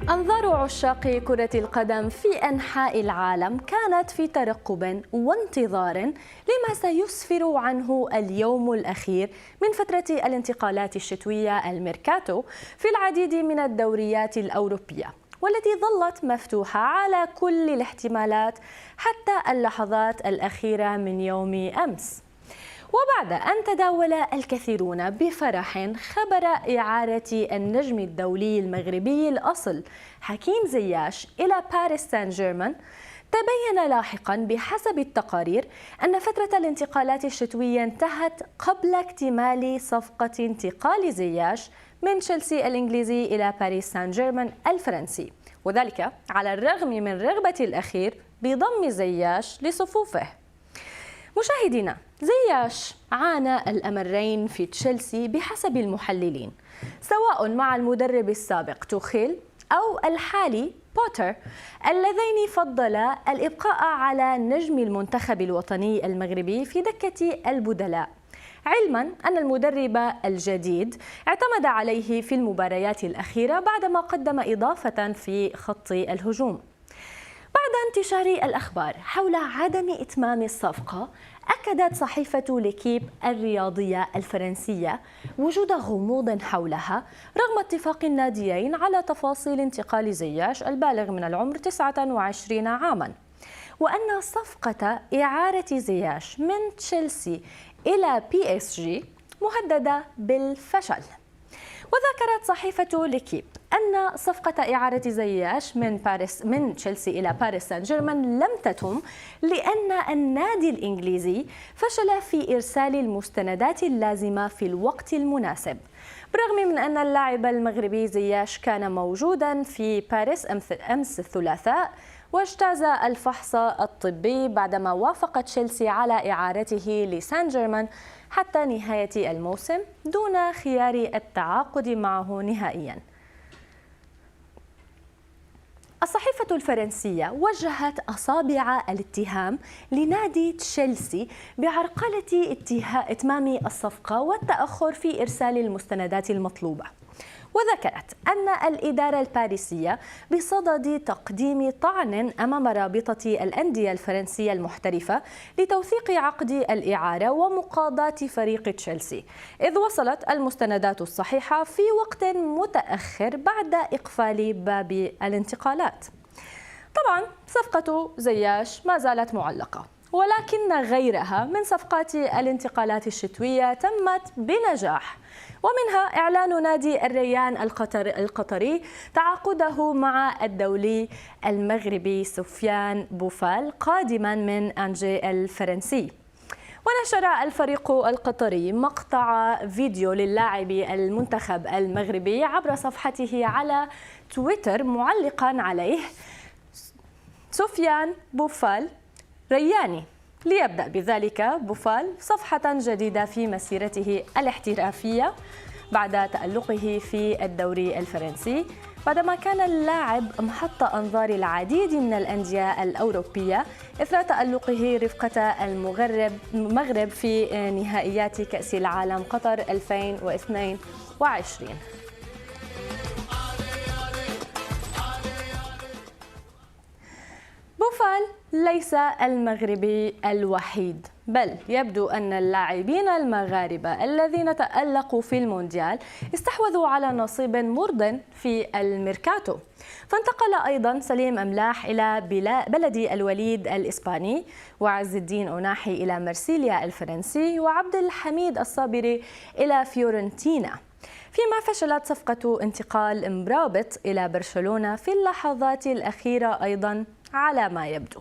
أنظار عشاق كرة القدم في أنحاء العالم كانت في ترقب وانتظار لما سيسفر عنه اليوم الأخير من فترة الانتقالات الشتوية الميركاتو في العديد من الدوريات الأوروبية، والتي ظلت مفتوحة على كل الاحتمالات حتى اللحظات الأخيرة من يوم أمس. وبعد أن تداول الكثيرون بفرح خبر إعارة النجم الدولي المغربي الأصل حكيم زياش إلى باريس سان جيرمان، تبين لاحقا بحسب التقارير أن فترة الانتقالات الشتوية انتهت قبل اكتمال صفقة انتقال زياش من تشيلسي الإنجليزي إلى باريس سان جيرمان الفرنسي، وذلك على الرغم من رغبة الأخير بضم زياش لصفوفه. مشاهدينا، زياش عانى الأمرين في تشيلسي بحسب المحللين، سواء مع المدرب السابق توخيل أو الحالي بوتر، اللذين فضلا الإبقاء على نجم المنتخب الوطني المغربي في دكة البدلاء، علما أن المدرب الجديد اعتمد عليه في المباريات الأخيرة بعدما قدم إضافة في خط الهجوم. بعد انتشار الأخبار حول عدم إتمام الصفقة، أكدت صحيفة ليكيب الرياضية الفرنسية وجود غموض حولها رغم اتفاق الناديين على تفاصيل انتقال زياش البالغ من العمر 29 عاما، وأن صفقة إعارة زياش من تشيلسي إلى PSG مهددة بالفشل. وذكرت صحيفة ليكيب أن صفقة إعارة زياش من تشيلسي إلى باريس سان جيرمان لم تتم لأن النادي الإنجليزي فشل في إرسال المستندات اللازمة في الوقت المناسب، بالرغم من أن اللاعب المغربي زياش كان موجودا في باريس أمس الثلاثاء واجتاز الفحص الطبي بعدما وافق تشيلسي على إعارته لسان جيرمان حتى نهاية الموسم دون خيار التعاقد معه نهائيا. الصحيفة الفرنسية وجهت أصابع الاتهام لنادي تشيلسي بعرقلة إتمام الصفقة والتأخر في إرسال المستندات المطلوبة، وذكرت أن الإدارة الباريسية بصدد تقديم طعن أمام رابطة الأندية الفرنسية المحترفة لتوثيق عقد الإعارة ومقاضاة فريق تشيلسي، إذ وصلت المستندات الصحيحة في وقت متأخر بعد إقفال باب الانتقالات. طبعا صفقة زياش ما زالت معلقة، ولكن غيرها من صفقات الانتقالات الشتوية تمت بنجاح، ومنها إعلان نادي الريان القطري تعاقده مع الدولي المغربي سفيان بوفال قادما من أنجي الفرنسي. ونشر الفريق القطري مقطع فيديو للاعب المنتخب المغربي عبر صفحته على تويتر معلقا عليه: سفيان بوفال رياني، ليبدأ بذلك بوفال صفحة جديدة في مسيرته الاحترافية بعد تألقه في الدوري الفرنسي، بعدما كان اللاعب محط أنظار العديد من الأندية الأوروبية إثر تألقه رفقة المغرب في نهائيات كأس العالم قطر 2022. بوفال ليس المغربي الوحيد، بل يبدو أن اللاعبين المغاربة الذين تألقوا في المونديال استحوذوا على نصيب مرض في الميركاتو. فانتقل أيضا سليم أملاح إلى بلد الوليد الإسباني، وعز الدين أوناحي إلى مرسيليا الفرنسي، وعبد الحميد الصابري إلى فيورنتينا، فيما فشلت صفقة انتقال امرابط إلى برشلونة في اللحظات الأخيرة أيضا على ما يبدو.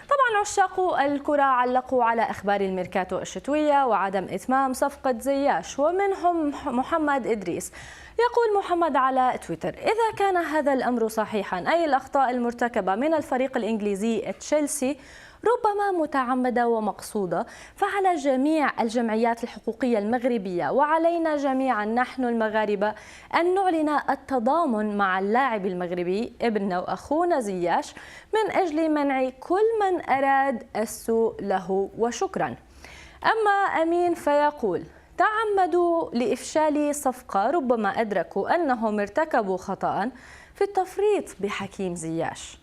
طبعا عشاق الكرة علقوا على أخبار الميركاتو الشتوية وعدم إتمام صفقة زياش، ومنهم محمد إدريس. يقول محمد على تويتر: إذا كان هذا الأمر صحيحا، أي الأخطاء المرتكبة من الفريق الإنجليزي تشيلسي ربما متعمدة ومقصودة، فعلى جميع الجمعيات الحقوقية المغربية وعلينا جميعا نحن المغاربة أن نعلن التضامن مع اللاعب المغربي ابننا وأخونا زياش من أجل منع كل من أراد السوء له، وشكرا. أما أمين فيقول: تعمدوا لإفشال صفقة ربما أدركوا أنهم ارتكبوا خطأ، في التفريط بحكيم زياش.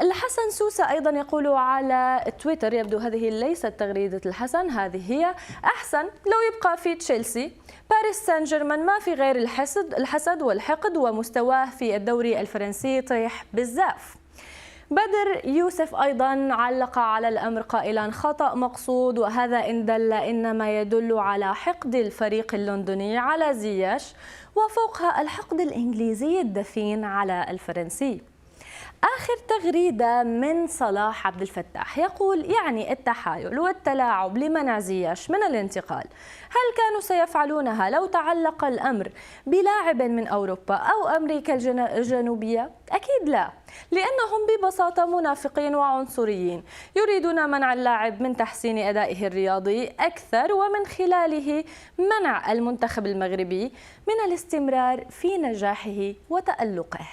الحسن سوسة أيضا يقول على تويتر، يبدو هذه ليست تغريدة الحسن، هذه هي: أحسن لو يبقى في تشيلسي. باريس سان جيرمان ما في غير الحسد والحقد، ومستواه في الدوري الفرنسي طيح بزاف. بدر يوسف أيضا علق على الأمر قائلا: خطأ مقصود، وهذا إن دل إنما يدل على حقد الفريق اللندني على زياش، وفوقها الحقد الإنجليزي الدفين على الفرنسي. آخر تغريدة من صلاح عبد الفتاح يقول: يعني التحايل والتلاعب لمنع زياش من الانتقال، هل كانوا سيفعلونها لو تعلق الأمر بلاعب من أوروبا أو أمريكا الجنوبية؟ أكيد لا، لأنهم ببساطة منافقين وعنصريين يريدون منع اللاعب من تحسين أدائه الرياضي أكثر، ومن خلاله منع المنتخب المغربي من الاستمرار في نجاحه وتألقه.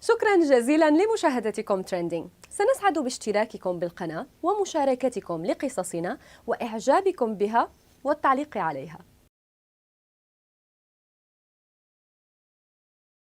شكرا جزيلا لمشاهدتكم ترندينج. سنسعد باشتراككم بالقناة ومشاركتكم لقصصنا وإعجابكم بها والتعليق عليها.